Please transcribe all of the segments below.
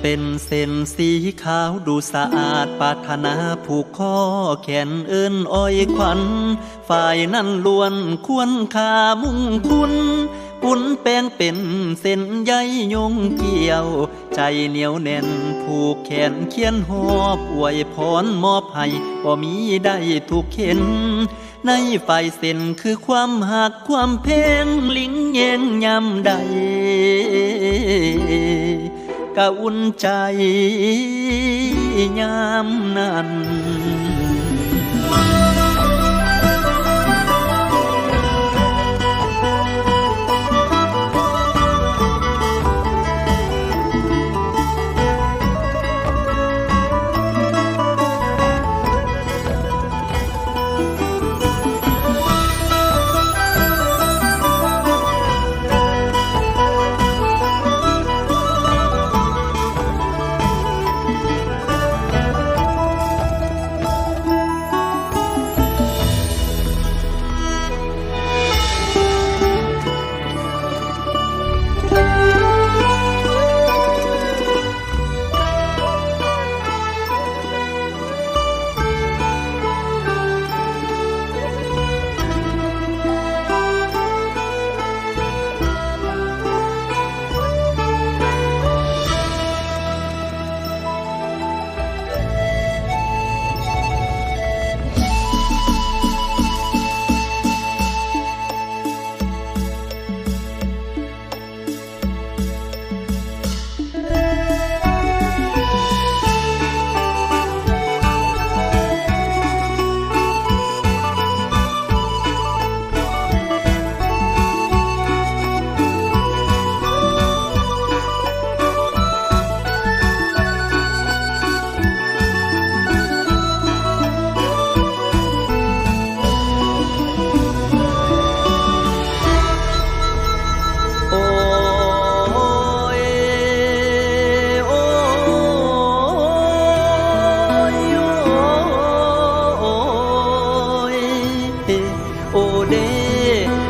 เป็นเส้นสีขาวดูสะอาดปรารถนาผูกคอแขนเอิ้นอ้อยขวัญฝ่ายนั้นล้วนควรค่ามุ่งคุณปุ้นแป้งเป็นเส้นใยยงเกี่ยวใจเหนียวแน่นผูกแขนเขียนหอบอวยพรมอบให้บ่มีได้ทุกเข็นในฝ่ายเส้นคือความหักความเพลงลิงแยงยำใดกะอุ่นใจยามนั้น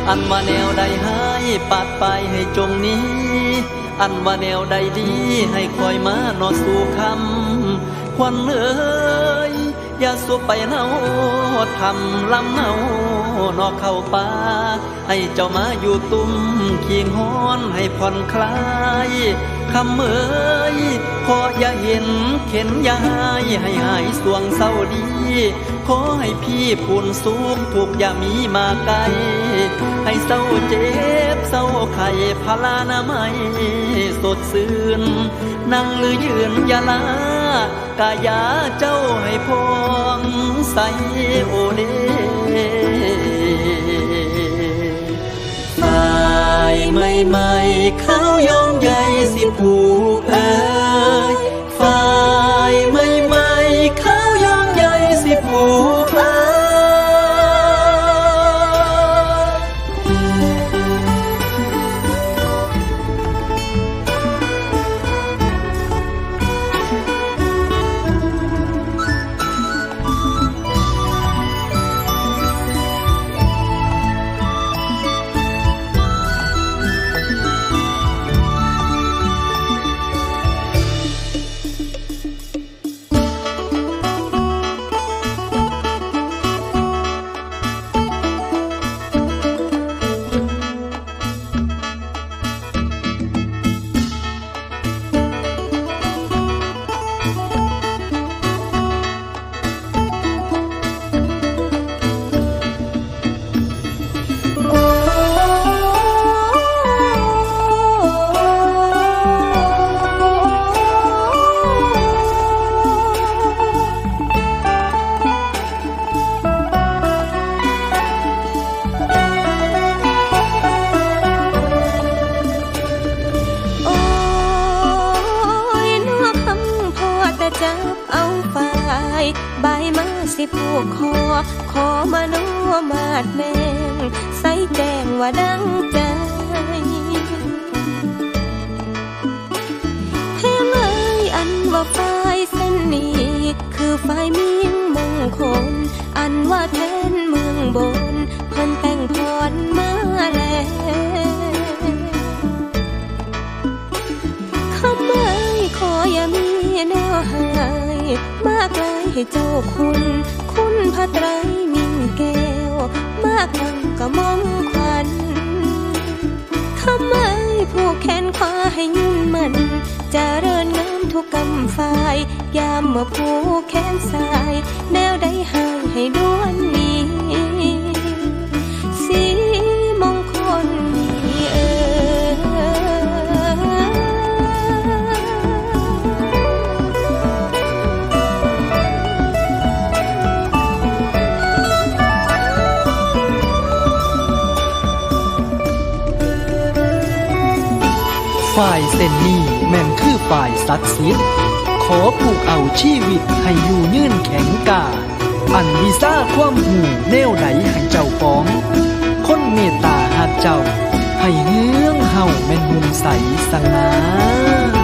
อันว่าแนวใดให้ปาดไปให้จงนี้อันว่าแนวใดดีให้คอยมานอสู่คำควันเอ้ยอย่าสู้ไปเนาทำลำเนานอกเข้าป่าให้เจ้ามาอยู่ตุ้มขิงฮ้อนให้ผ่อนคลายคำเอ้ยขออย่าเห็นเข็นอย่าให้หายสวงเศร้าดีขอให้พี่พูนสุขทุกอย่ามีมาไกลให้เศร้าเจ็บเศร้าไข้พลานามัยสดชื่นนั่งหรือยืนอย่าลากายาเจ้าให้พองใสโอเดฝ่ายไม่เขายอมใหญ่สิผูกเอ้ยฝ่ายไม่เขายอมใหญ่สิผูกเอ้ยใบมาสิผูกขอมาโนมาดแมงใส่แจ้งว่าดังใจแท้เลยอันว่าฝ่ายเส้นนี้คือฝ่ายเมียงมงคลอันว่าแทนเมืองบนเพิ่นแต่งพรมาแล้วคำเอ้ยขออย่า ากลายให้เจ้าคุณพระไตรมิ่งแก้วมากนังก็มองควันทำไมผู้แขนขวาให้ยืนมันจะเริญงามทุกกำฝ่ายยามเมื่อผู้แขนซ้ายแนวใดหายให้ด้วนนี้สีมงคลฝ่ายเส้นนี้แม่นคือฝ่ายศักดิ์สิทธิ์ขอผูกเอาชีวิตให้อยู่ยืนแข็งกาอันวิซ่าความหูแนวใดให้เจ้าป้องคนเมตตาหักเจ้าให้เฮืองเฮาแม่นหุ่นใสสง่า